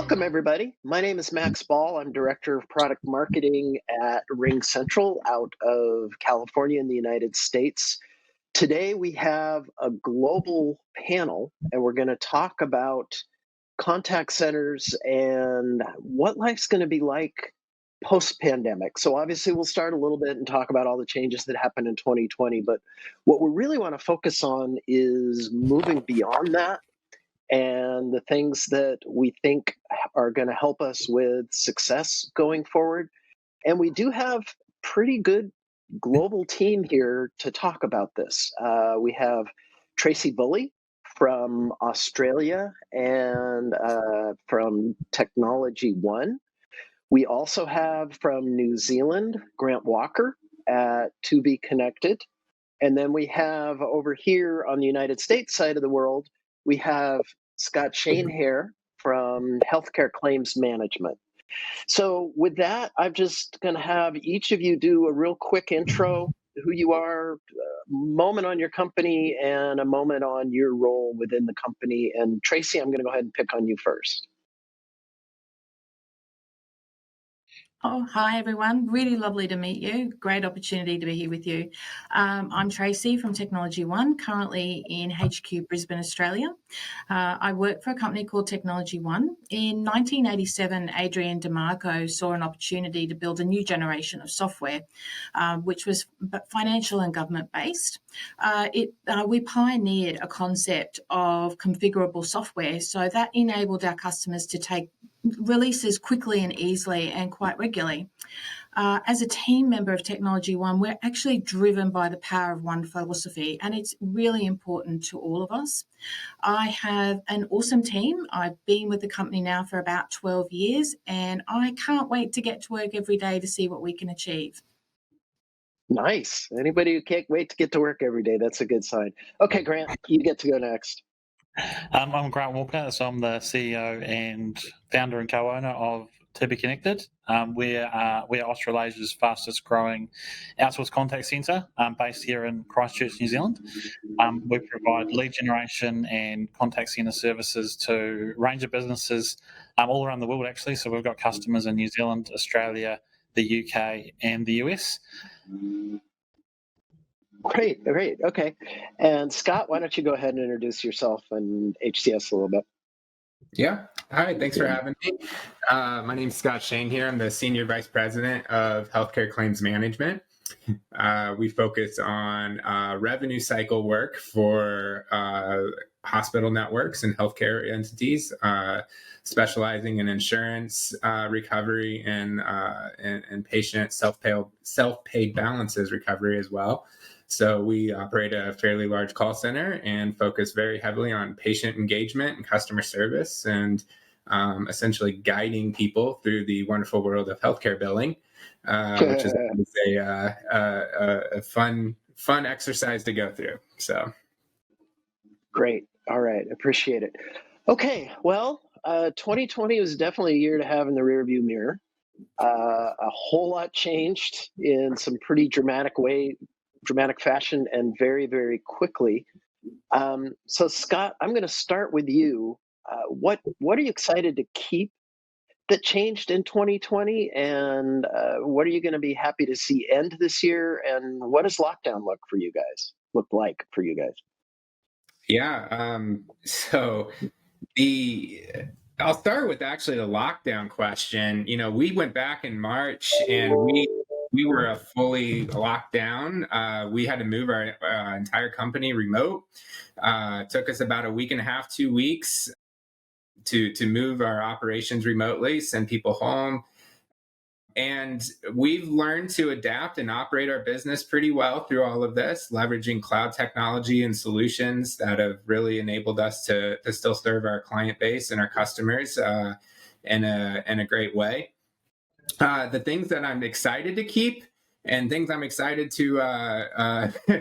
Welcome, everybody. My name is Max Ball. I'm Director of Product Marketing at Ring Central out of California in the United States. Today, we have a global panel, and we're going to talk about contact centers and what life's going to be like post-pandemic. So obviously, we'll start a little bit and talk about all the changes that happened in 2020, but what we really want to focus on is moving beyond that and the things that we think are going to help us with success going forward. And we do have pretty good global team here to talk about this. We have Tracy Bully from Australia and from Technology One. We also have from New Zealand, Grant Walker at To Be Connected. And then we have over here on the United States side of the world, we have Scott Shanehair from Healthcare Claims Management. So with that, I'm just going to have each of you do a real quick intro, who you are, a moment on your company, and a moment on your role within the company. And Tracy, I'm going to go ahead and pick on you first. Oh, hi, everyone. Really lovely to meet you. Great opportunity to be here with you. I'm Tracy from Technology One, currently in HQ Brisbane, Australia. I work for a company called Technology One. In 1987, Adrian DeMarco saw an opportunity to build a new generation of software, which was financial and government-based. We pioneered a concept of configurable software, so that enabled our customers to take releases quickly and easily and quite regularly. As a team member of Technology One, we're actually driven by the power of one philosophy, and it's really important to all of us. I have an awesome team. I've been with the company now for about 12 years, and I can't wait to get to work every day to see what we can achieve. Nice. Anybody who can't wait to get to work every day, that's a good sign. Okay, Grant, you get to go next. I'm Grant Walker, so I'm the CEO and founder and co-owner of To Be Connected. We're Australasia's fastest growing outsourced contact centre based here in Christchurch, New Zealand. We provide lead generation and contact centre services to a range of businesses all around the world, actually. So we've got customers in New Zealand, Australia, the UK and the US. Great. Okay. And Scott, why don't you go ahead and introduce yourself and HCS a little bit? Yeah. Hi, thanks for having me. My name's Scott Shanehair. I'm the Senior Vice President of Healthcare Claims Management. We focus on revenue cycle work for hospital networks and healthcare entities, specializing in insurance recovery and patient self-paid balances recovery as well. So we operate a fairly large call center and focus very heavily on patient engagement and customer service, and essentially guiding people through the wonderful world of healthcare billing, which is a fun exercise to go through. So great. All right, appreciate it. Okay, well, 2020 was definitely a year to have in the rearview mirror. A whole lot changed in some pretty dramatic fashion, and very, very quickly. So Scott, I'm going to start with you. What are you excited to keep that changed in 2020, and what are you going to be happy to see end this year? And what does lockdown look like for you guys? Yeah. So I'll start with actually the lockdown question. You know, we went back in March and we were a fully locked down. We had to move our entire company remote. It took us about a week and a half, 2 weeks to move our operations remotely, send people home. And we've learned to adapt and operate our business pretty well through all of this, leveraging cloud technology and solutions that have really enabled us to still serve our client base and our customers in a great way. The things that I'm excited to keep and things I'm excited to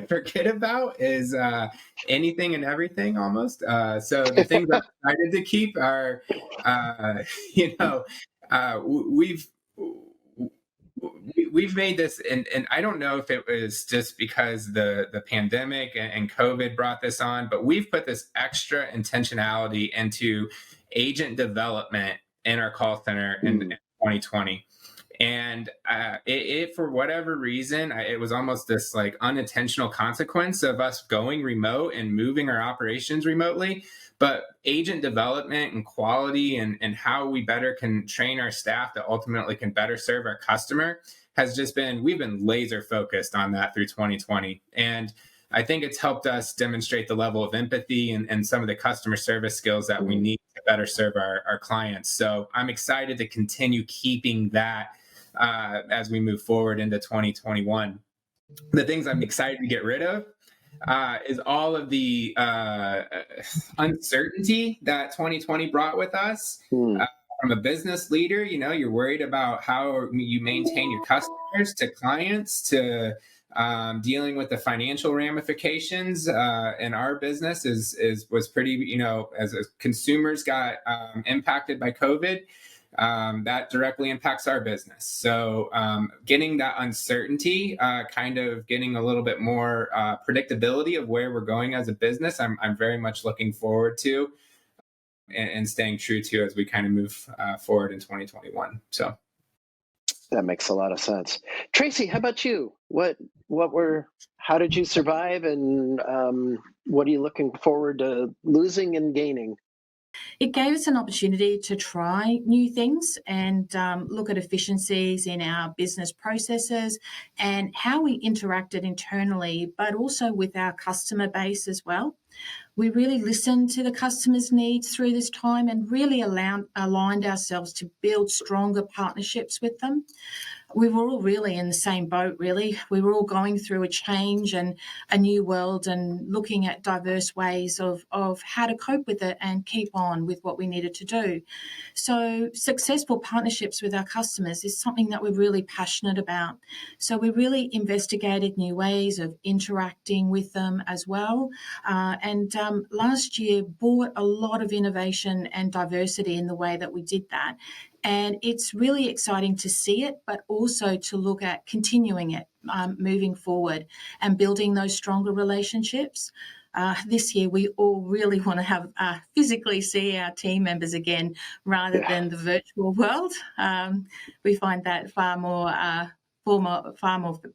forget about is anything and everything almost. So the things I'm excited to keep are, we've made this, and I don't know if it was just because the pandemic and COVID brought this on, but we've put this extra intentionality into agent development in our call center in 2020. And it for whatever reason, it was almost this like unintentional consequence of us going remote and moving our operations remotely. But agent development and quality and how we better can train our staff that ultimately can better serve our customer has just been, we've been laser focused on that through 2020. And I think it's helped us demonstrate the level of empathy and some of the customer service skills that we need to better serve our clients. So I'm excited to continue keeping that as we move forward into 2021. The things I'm excited to get rid of is all of the uncertainty that 2020 brought with us. From a business leader, you're worried about how you maintain your customers to clients to dealing with the financial ramifications in our business was pretty, as consumers got impacted by COVID, that directly impacts our business. So getting that uncertainty, kind of getting a little bit more predictability of where we're going as a business, I'm very much looking forward to and staying true to as we kind of move forward in 2021. So that makes a lot of sense. Tracy, how about you? How did you survive, and what are you looking forward to losing and gaining? It gave us an opportunity to try new things and look at efficiencies in our business processes and how we interacted internally, but also with our customer base as well. We really listened to the customers' needs through this time and really aligned ourselves to build stronger partnerships with them. We were all really in the same boat, really. We were all going through a change and a new world and looking at diverse ways of how to cope with it and keep on with what we needed to do. So successful partnerships with our customers is something that we're really passionate about. So we really investigated new ways of interacting with them as well. And last year brought a lot of innovation and diversity in the way that we did that. And it's really exciting to see it, but also to look at continuing it, moving forward and building those stronger relationships. This year, we all really want to have physically see our team members again rather than the virtual world. We find that far more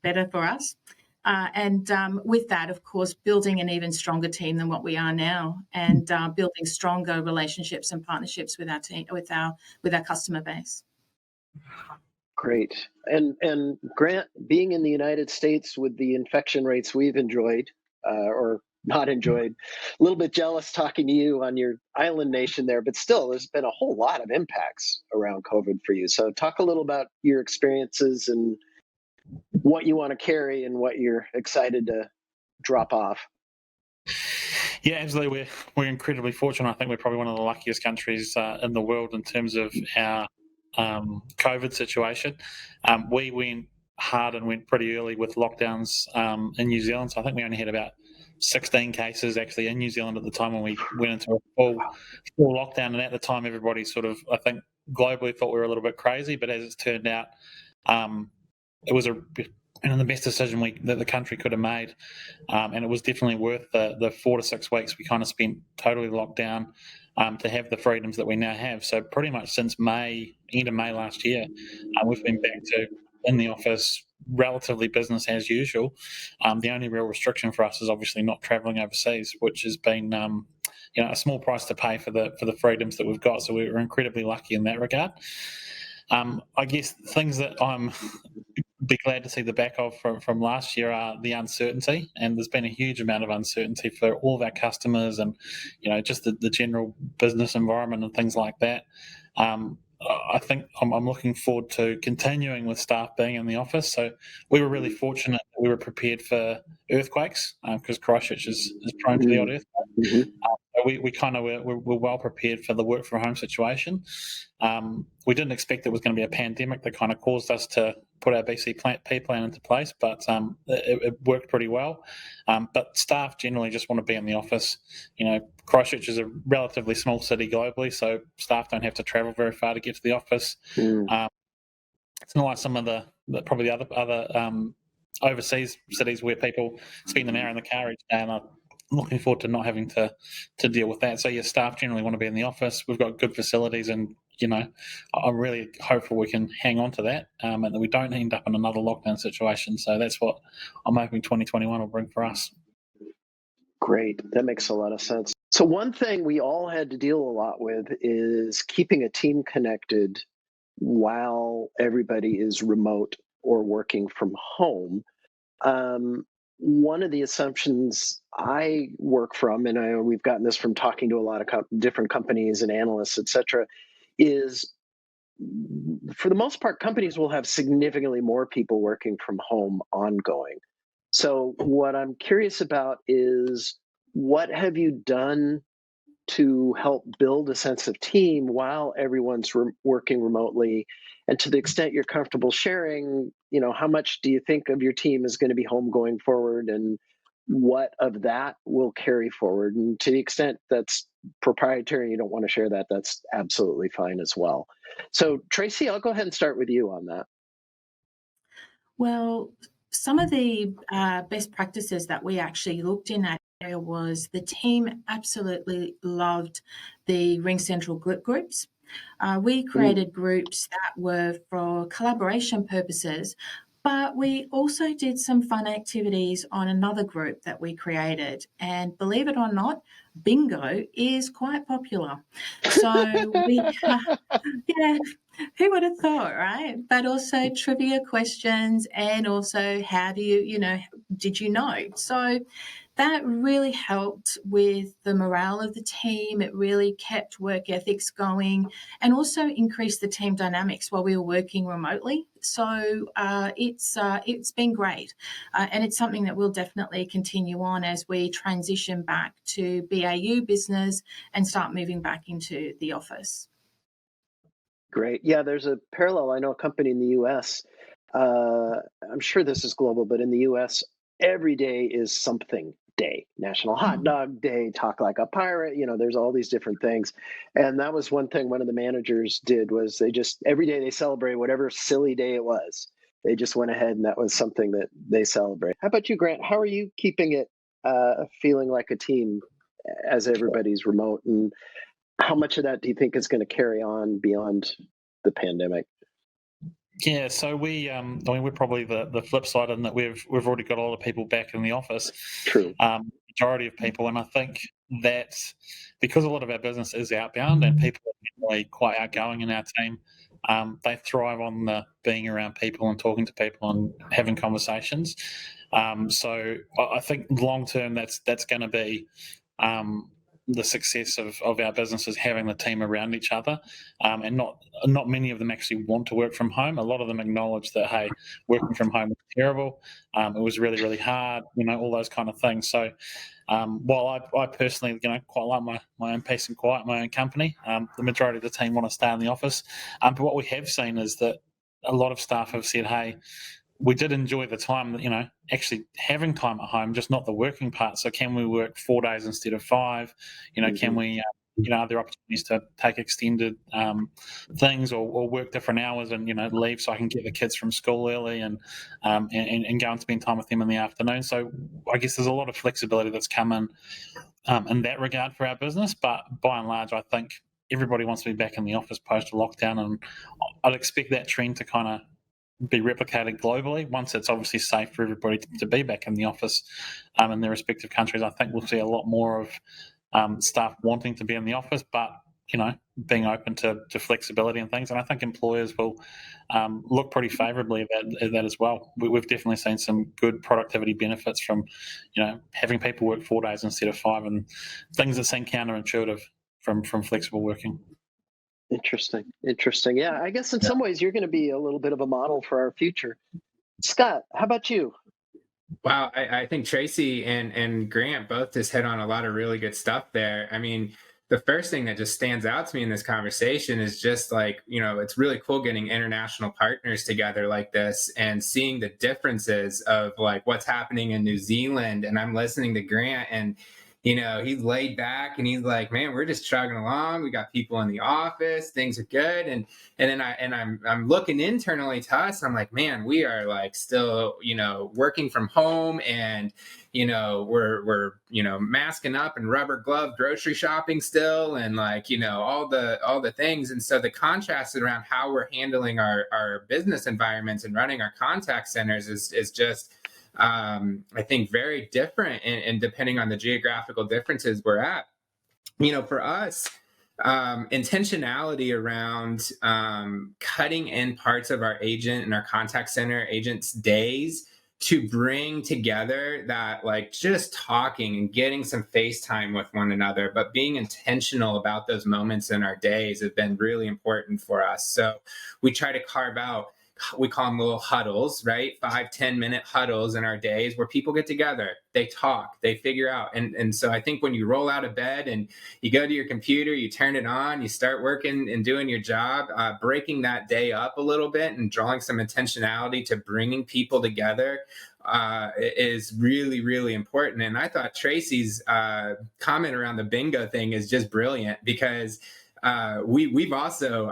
better for us. And with that, of course, building an even stronger team than what we are now, and building stronger relationships and partnerships with our team, with our customer base. Great. And Grant, being in the United States with the infection rates we've enjoyed, or not enjoyed, a little bit jealous talking to you on your island nation there, but still, there's been a whole lot of impacts around COVID for you. So talk a little about your experiences and what you want to carry and what you're excited to drop off. Yeah, absolutely. We're incredibly fortunate. I think we're probably one of the luckiest countries in the world in terms of our COVID situation. We went hard and went pretty early with lockdowns in New Zealand. So I think we only had about 16 cases actually in New Zealand at the time when we went into a full lockdown. And at the time, everybody sort of, I think, globally thought we were a little bit crazy. But as it's turned out, it was the best decision that the country could have made, and it was definitely worth the 4 to 6 weeks we kind of spent totally locked down to have the freedoms that we now have. So pretty much since end of May last year, we've been back to in the office, relatively business as usual. The only real restriction for us is obviously not travelling overseas, which has been a small price to pay for the freedoms that we've got. So we're incredibly lucky in that regard. I guess things that I'm be glad to see the back of from last year are the uncertainty, and there's been a huge amount of uncertainty for all of our customers and just the general business environment and things like that. I think I'm looking forward to continuing with staff being in the office. So we were really fortunate that we were prepared for earthquakes because Christchurch is prone to the odd earthquake. We're well prepared for the work from home situation. We didn't expect it was going to be a pandemic that kind of caused us to put our BCP plan into place, but it worked pretty well. But staff generally just want to be in the office. Christchurch is a relatively small city globally, so staff don't have to travel very far to get to the office. It's not like some of the other overseas cities where people spend an hour in the car each day, and I'm looking forward to not having to deal with that. So staff generally want to be in the office. We've got good facilities in I'm really hopeful we can hang on to that, and that we don't end up in another lockdown situation. So that's what I'm hoping 2021 will bring for us. Great. That makes a lot of sense. So one thing we all had to deal a lot with is keeping a team connected while everybody is remote or working from home. One of the assumptions I work from, and we've gotten this from talking to a lot of different companies and analysts, et cetera, is for the most part, companies will have significantly more people working from home ongoing. So what I'm curious about is, what have you done to help build a sense of team while everyone's working remotely? And to the extent you're comfortable sharing, how much do you think of your team is going to be home going forward, and what of that will carry forward? And to the extent that's proprietary and you don't want to share that, that's absolutely fine as well. So Tracy, I'll go ahead and start with you on that. Well, some of the best practices that we actually looked in that area was the team absolutely loved the Ring Central groups. We created groups that were for collaboration purposes, but we also did some fun activities on another group that we created. And believe it or not, bingo is quite popular. So yeah, who would have thought, right? But also trivia questions, and also how do did you know? So that really helped with the morale of the team. It really kept work ethics going, and also increased the team dynamics while we were working remotely. So it's been great, and it's something that we'll definitely continue on as we transition back to BAU business and start moving back into the office. Great. Yeah, there's a parallel. I know a company in the US. I'm sure this is global, but in the US, every day is something day. National Hot Dog Day, Talk Like a Pirate. There's all these different things. And that was one thing one of the managers did, was they just, every day they celebrate whatever silly day it was. They just went ahead and that was something that they celebrate. How about you, Grant? How are you keeping it feeling like a team as everybody's remote? And how much of that do you think is going to carry on beyond the pandemic? Yeah, so we're probably the flip side in that we've already got a lot of people back in the office. True. Majority of people, and I think that because a lot of our business is outbound and people are really quite outgoing in our team, they thrive on the being around people and talking to people and having conversations. So I think long term, that's going to be the success of our business, is having the team around each other, and not many of them actually want to work from home. A lot of them acknowledge that, hey, working from home was terrible. It was really, really hard, all those kind of things. So while I personally, quite like my own peace and quiet, my own company, the majority of the team want to stay in the office. But what we have seen is that a lot of staff have said, hey, we did enjoy the time, actually having time at home, just not the working part. So can we work 4 days instead of 5? Can we, are there opportunities to take extended things or work different hours and, leave so I can get the kids from school early and go and spend time with them in the afternoon. So I guess there's a lot of flexibility that's come in that regard for our business. But by and large, I think everybody wants to be back in the office post lockdown, and I'd expect that trend to kind of be replicated globally once it's obviously safe for everybody to be back in the office in their respective countries. I think we'll see a lot more of staff wanting to be in the office, but being open to flexibility and things. And I think employers will look pretty favourably at that as well. We've definitely seen some good productivity benefits from having people work 4 days instead of 5, and things that seem counterintuitive from flexible working. Interesting. Yeah, I guess in some ways you're going to be a little bit of a model for our future. Scott, how about you? Wow, I think Tracy and Grant both just hit on a lot of really good stuff there. I mean, the first thing that just stands out to me in this conversation is just like, it's really cool getting international partners together like this and seeing the differences of like what's happening in New Zealand. And I'm listening to Grant, and he's laid back and he's like, man, we're just chugging along. We got people in the office, things are good. And I'm looking internally to us. I'm like, man, we are like still, working from home, and we're masking up and rubber glove grocery shopping still, and like all the things. And so the contrast around how we're handling our business environments and running our contact centers is just I think very different, and depending on the geographical differences we're at. For us, intentionality around cutting in parts of our agent and our contact center agents' days to bring together that, like, just talking and getting some face time with one another, but being intentional about those moments in our days have been really important for us. So we try to carve out, we call them little huddles, right? 5-10 minute huddles in our days where people get together, they talk, they figure out. And so I think when you roll out of bed and you go to your computer, you turn it on, you start working and doing your job, breaking that day up a little bit and drawing some intentionality to bringing people together is really, really important. And I thought Tracy's comment around the bingo thing is just brilliant, because we've also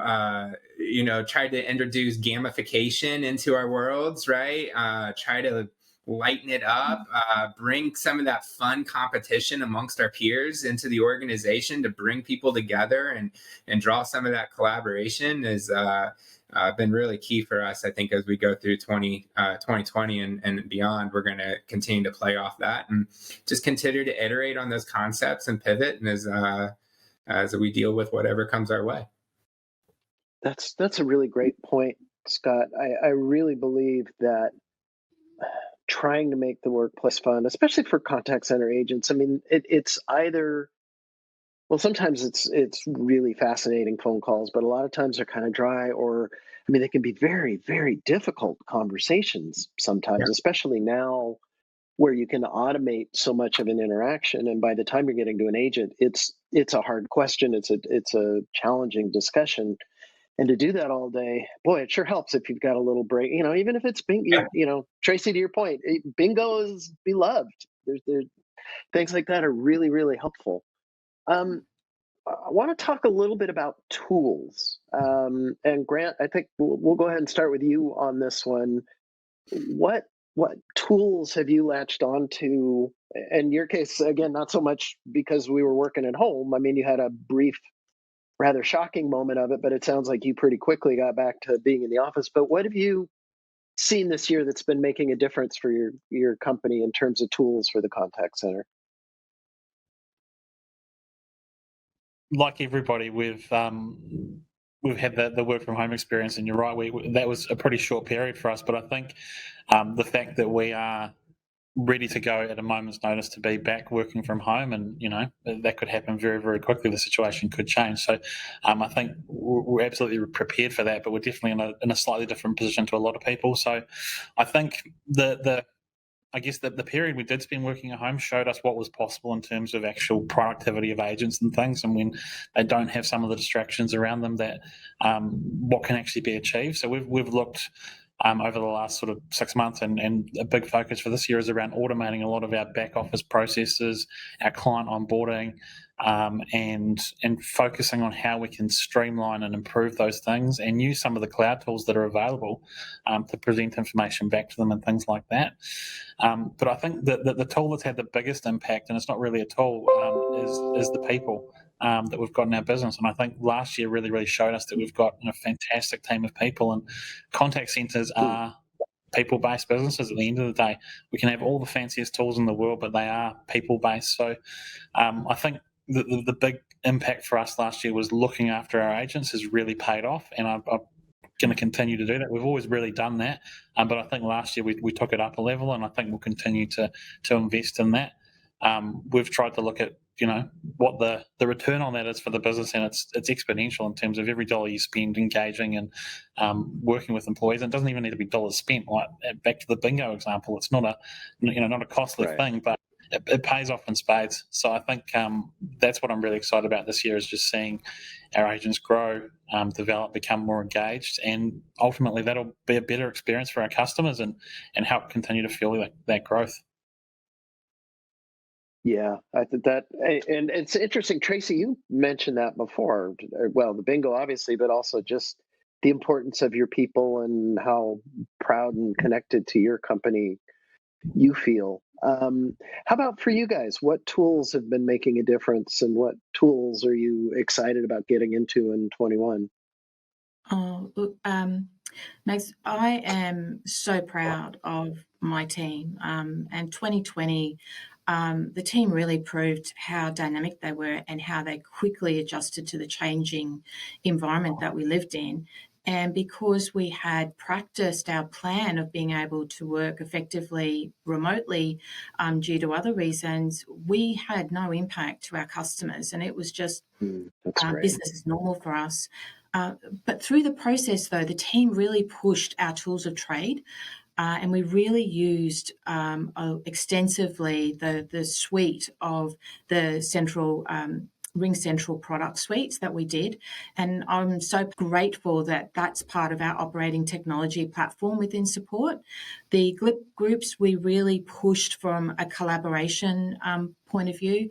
tried to introduce gamification into our worlds, right? Try to lighten it up, bring some of that fun competition amongst our peers into the organization to bring people together and draw some of that collaboration has been really key for us. I think as we go through 2020 and beyond, we're going to continue to play off that and just continue to iterate on those concepts and pivot, and as we deal with whatever comes our way. That's a really great point, Scott. I really believe that trying to make the workplace fun, especially for contact center agents, I mean, it's either, well, sometimes it's really fascinating phone calls, but a lot of times they're kind of dry, or I mean, they can be very, very difficult conversations sometimes, Yeah. especially now where you can automate so much of an interaction, and by the time you're getting to an agent, it's a hard question, it's a challenging discussion. And to do that all day, boy, it sure helps if you've got a little break. Even if it's bingo, Tracy, to your point, bingo is beloved. There's things like that are really, really helpful. I want to talk a little bit about tools. And Grant, I think we'll go ahead and start with you on this one. What tools have you latched onto? In your case, again, not so much because we were working at home. I mean, you had a brief, rather shocking moment of it, but it sounds like you pretty quickly got back to being in the office. But what have you seen this year that's been making a difference for your company in terms of tools for the contact center? Like everybody, we've had the work from home experience, and you're right, that was a pretty short period for us. But I think the fact that we are ready to go at a moment's notice to be back working from home, and that could happen very, very quickly. The situation could change. So I think we're absolutely prepared for that, but we're definitely in a slightly different position to a lot of people. So I think I guess the period we did spend working at home showed us what was possible in terms of actual productivity of agents and things, and when they don't have some of the distractions around them, that what can actually be achieved. So we've looked over the last sort of 6 months, and a big focus for this year is around automating a lot of our back office processes, our client onboarding, and focusing on how we can streamline and improve those things, and use some of the cloud tools that are available to present information back to them and things like that. But I think that the tool that's had the biggest impact, and it's not really a tool, is the people that we've got in our business. And I think last year really, really showed us that we've got a fantastic team of people, and contact centers are people-based businesses. At the end of the day, we can have all the fanciest tools in the world, but they are people-based. So I think the big impact for us last year was looking after our agents has really paid off, and I'm going to continue to do that. We've always really done that, but I think last year we took it up a level, and I think we'll continue to invest in that. We've tried to look at what the return on that is for the business, and it's exponential in terms of every dollar you spend engaging and working with employees. And it doesn't even need to be dollars spent. Like back to the bingo example, it's not a costly thing, but it pays off in spades. So I think that's what I'm really excited about this year, is just seeing our agents grow, develop, become more engaged, and ultimately that'll be a better experience for our customers and help continue to fuel that growth. Yeah, I think that, and it's interesting, Tracy. You mentioned that before. Well, the bingo, obviously, but also just the importance of your people and how proud and connected to your company you feel. How about for you guys? What tools have been making a difference, and what tools are you excited about getting into in 21? Oh, look, Max, I am so proud of my team. And 2020, the team really proved how dynamic they were and how they quickly adjusted to the changing environment that we lived in. And because we had practiced our plan of being able to work effectively remotely due to other reasons, we had no impact to our customers. And it was just That's great. business as normal for us. But through the process, though, the team really pushed our tools of trade, and we really used extensively the suite of the central Ring Central product suites that we did. And I'm so grateful that that's part of our operating technology platform within support. The GLIP groups, we really pushed from a collaboration point of view,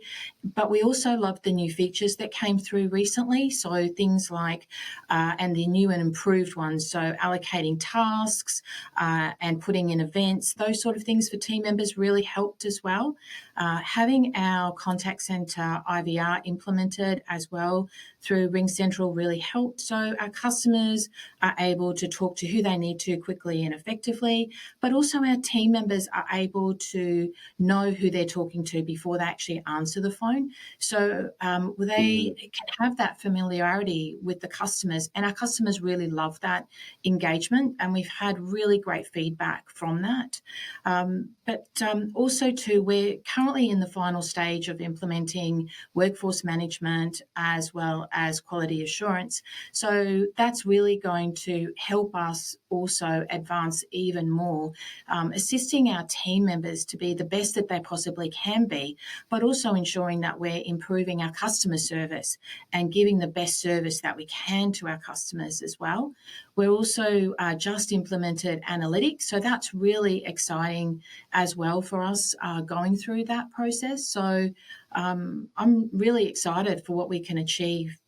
but we also loved the new features that came through recently. So things like, and the new and improved ones, so allocating tasks and putting in events, those sort of things for team members really helped as well. Having our contact center IVR implemented as well through Ring Central really helped. So our customers are able to talk to who they need to quickly and effectively, but also our team members are able to know who they're talking to before they actually answer the phone. So they can have that familiarity with the customers, and our customers really love that engagement, and we've had really great feedback from that. But also too, we're currently in the final stage of implementing workforce management as well as quality assurance. So that's really going to help us also advance even more, assisting our team members to be the best that they possibly can be, but also ensuring that we're improving our customer service and giving the best service that we can to our customers as well. We're also just implemented analytics, so that's really exciting as well for us going through that process. So I'm really excited for what we can achieve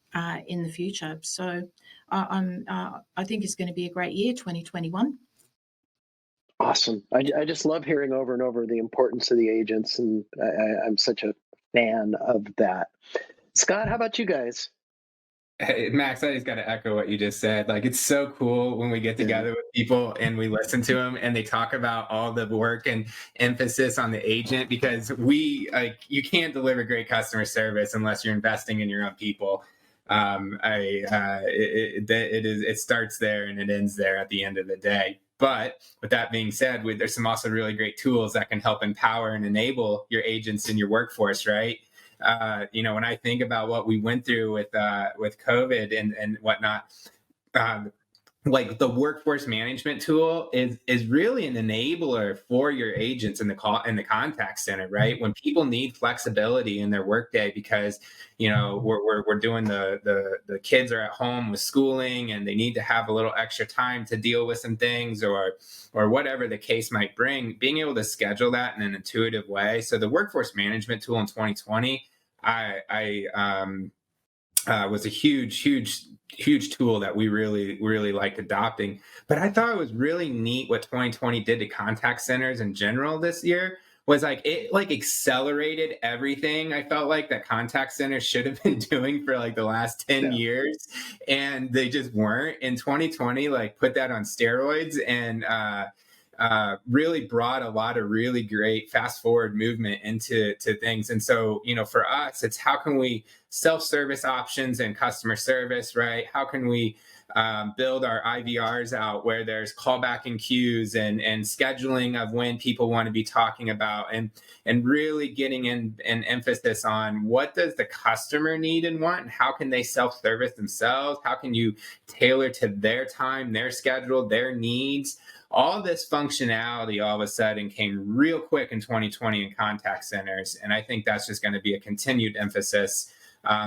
in the future. So I think it's going to be a great year, 2021. Awesome. I just love hearing over and over the importance of the agents, and I'm such a fan of that. Scott, how about you guys? Hey, Max, I just got to echo what you just said. Like, it's so cool when we get together with people and we listen to them and they talk about all the work and emphasis on the agent, because you can't deliver great customer service unless you're investing in your own people. It starts there and it ends there at the end of the day. But with that being said, there's some also really great tools that can help empower and enable your agents in your workforce, right? When I think about what we went through with COVID and whatnot, like the workforce management tool is really an enabler for your agents in the contact center, right? When people need flexibility in their workday because we're doing the kids are at home with schooling and they need to have a little extra time to deal with some things or whatever the case might bring, being able to schedule that in an intuitive way. So the workforce management tool in 2020, was a huge tool that we really liked adopting. But I thought it was really neat what 2020 did to contact centers in general this year. Was like it accelerated everything I felt like that contact centers should have been doing for like the last 10 years, and they just weren't. In 2020, like put that on steroids and really brought a lot of really great fast forward movement into things. And so, for us, it's how can we self-service options and customer service, right? How can we build our IVRs out where there's callback and queues and scheduling of when people want to be talking about and really getting in an emphasis on what does the customer need and want and how can they self-service themselves? How can you tailor to their time, their schedule, their needs? All this functionality all of a sudden came real quick in 2020 in contact centers. And I think that's just going to be a continued emphasis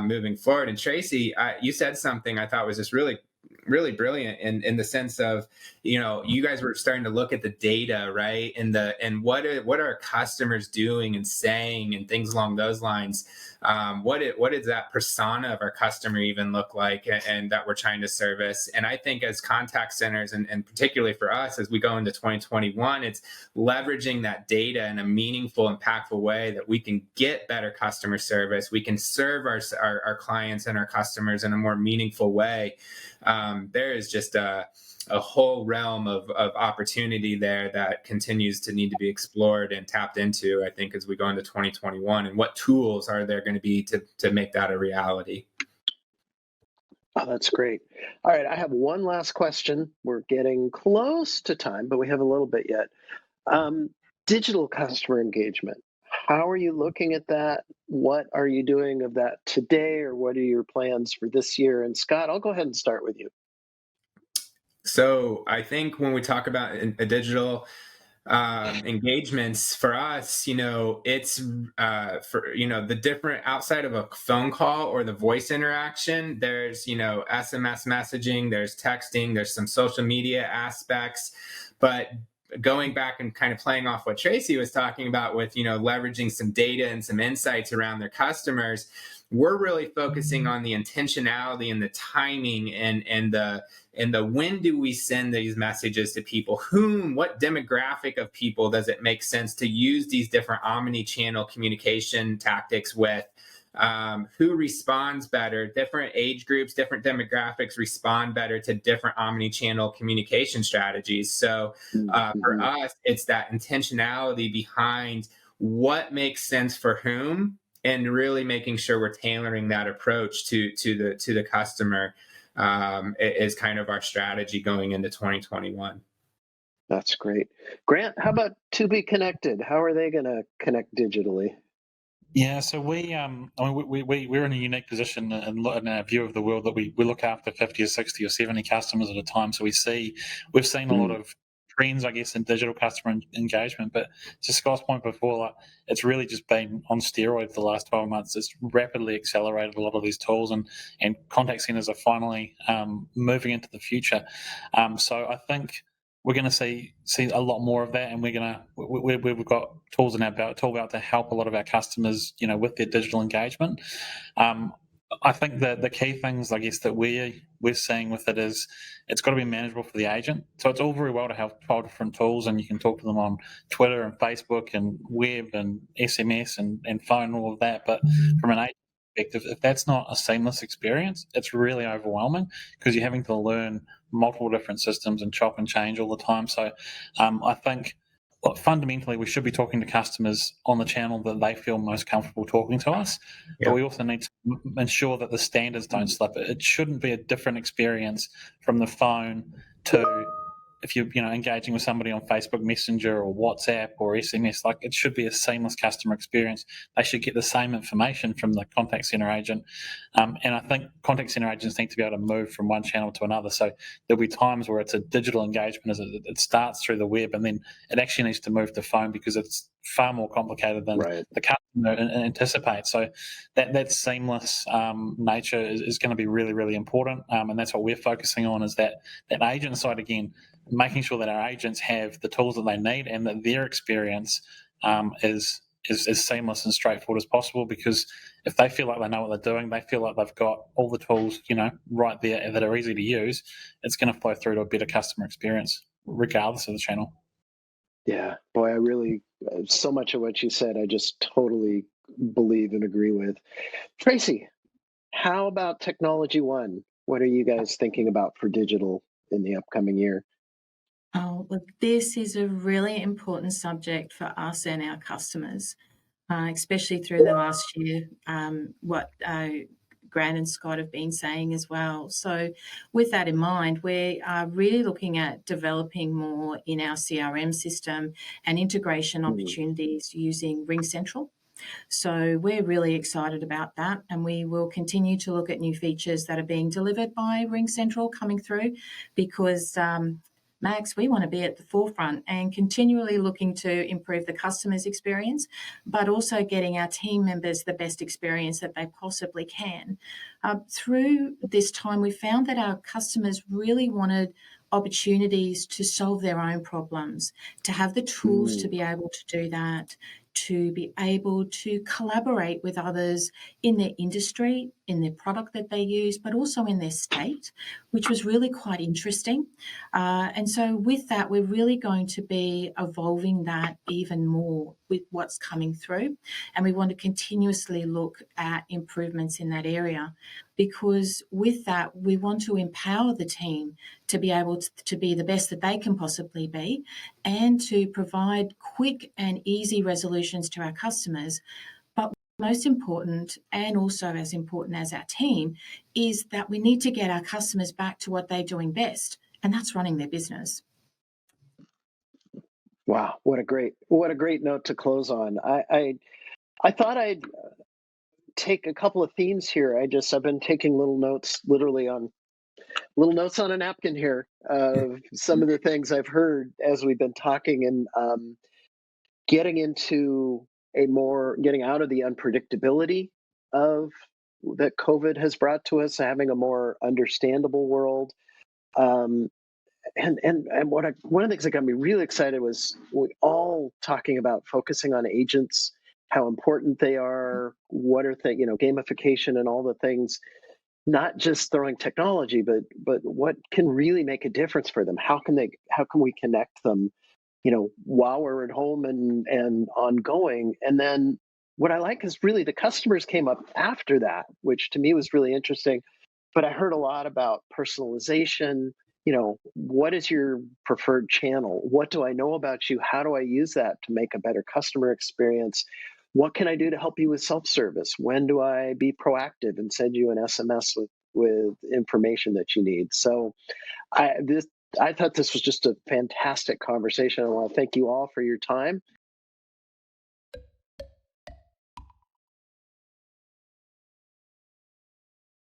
moving forward. And Tracy, you said something I thought was just really really brilliant in the sense of, you guys were starting to look at the data, right? And what are our customers doing and saying and things along those lines. What does that persona of our customer even look like, and that we're trying to service? And I think as contact centers, and particularly for us as we go into 2021, it's leveraging that data in a meaningful, impactful way that we can get better customer service. We can serve our clients and our customers in a more meaningful way. There is just a whole realm of opportunity there that continues to need to be explored and tapped into, I think, as we go into 2021. And what tools are there going to be to make that a reality? Oh, that's great. All right, I have one last question. We're getting close to time, but we have a little bit yet. Digital customer engagement. How are you looking at that? What are you doing of that today, or what are your plans for this year? And Scott, I'll go ahead and start with you. So I think when we talk about a digital engagements for us, it's for the different, outside of a phone call or the voice interaction, there's SMS messaging, there's texting, there's some social media aspects. But going back and kind of playing off what Tracy was talking about with leveraging some data and some insights around their customers, we're really focusing on the intentionality and the timing and the when do we send these messages to people, what demographic of people does it make sense to use these different omni-channel communication tactics with, who responds better. Different age groups, different demographics respond better to different omni-channel communication strategies. So for us, it's that intentionality behind what makes sense for whom, and really making sure we're tailoring that approach to the customer is kind of our strategy going into 2021. That's great. Grant, how about To Be Connected? How are they going to connect digitally? Yeah, so we're in a unique position in our view of the world that we look after 50 or 60 or 70 customers at a time. So we've seen a lot of trends, I guess, in digital customer engagement. But to Scott's point before, it's really just been on steroids the last 12 months. It's rapidly accelerated a lot of these tools, and contact centers are finally moving into the future. So I think we're going to see a lot more of that, and we've got tools in our tool belt to help a lot of our customers, with their digital engagement. I think that the key things, I guess, that we're seeing with it is it's got to be manageable for the agent. So it's all very well to have 12 different tools, and you can talk to them on Twitter and Facebook and web and SMS and phone and all of that. But from an agent perspective, if that's not a seamless experience, it's really overwhelming because you're having to learn multiple different systems and chop and change all the time. So I think fundamentally we should be talking to customers on the channel that they feel most comfortable talking to us. Yeah. But we also need to ensure that the standards don't slip. It shouldn't be a different experience from the phone to if you're engaging with somebody on Facebook Messenger or WhatsApp or SMS. It should be a seamless customer experience. They should get the same information from the contact center agent, and I think contact center agents need to be able to move from one channel to another. So there'll be times where it's a digital engagement, as it starts through the web, and then it actually needs to move to phone because it's far more complicated than the customer anticipates. So that seamless nature is going to be really, really important, and that's what we're focusing on, is that agent side again, making sure that our agents have the tools that they need and that their experience is as seamless and straightforward as possible. Because if they feel like they know what they're doing, they feel like they've got all the tools, right there that are easy to use, it's going to flow through to a better customer experience, regardless of the channel. Yeah, boy, I really, so much of what you said, I just totally believe and agree with. Tracy, how about Technology One? What are you guys thinking about for digital in the upcoming year? Oh, well, this is a really important subject for us and our customers, especially through the last year, what Grant and Scott have been saying as well. So with that in mind, we are really looking at developing more in our CRM system and integration opportunities using RingCentral. So we're really excited about that, and we will continue to look at new features that are being delivered by RingCentral coming through, because Max, we want to be at the forefront and continually looking to improve the customer's experience, but also getting our team members the best experience that they possibly can. Through this time, we found that our customers really wanted opportunities to solve their own problems, to have the tools to be able to do that, to be able to collaborate with others in their industry, in their product that they use, but also in their state, which was really quite interesting. And so with that, we're really going to be evolving that even more with what's coming through. And we want to continuously look at improvements in that area, because with that, we want to empower the team to be able to be the best that they can possibly be, and to provide quick and easy resolutions to our customers. But most important, and also as important as our team, is that we need to get our customers back to what they're doing best, and that's running their business. Wow, what a great note to close on. I thought I'd take a couple of themes here. I've been taking little notes, literally on little notes on a napkin here of some of the things I've heard as we've been talking, and getting out of the unpredictability of that COVID has brought to us, having a more understandable world. Um, and one of the things that got me really excited was we all talking about focusing on agents, how important they are, what are things, gamification and all the things, not just throwing technology, but what can really make a difference for them. How can we connect them, while we're at home and ongoing. And then what I like is really the customers came up after that, which to me was really interesting. But I heard a lot about personalization. What is your preferred channel? What do I know about you? How do I use that to make a better customer experience? What can I do to help you with self-service? When do I be proactive and send you an SMS with information that you need? So I thought this was just a fantastic conversation. I want to thank you all for your time.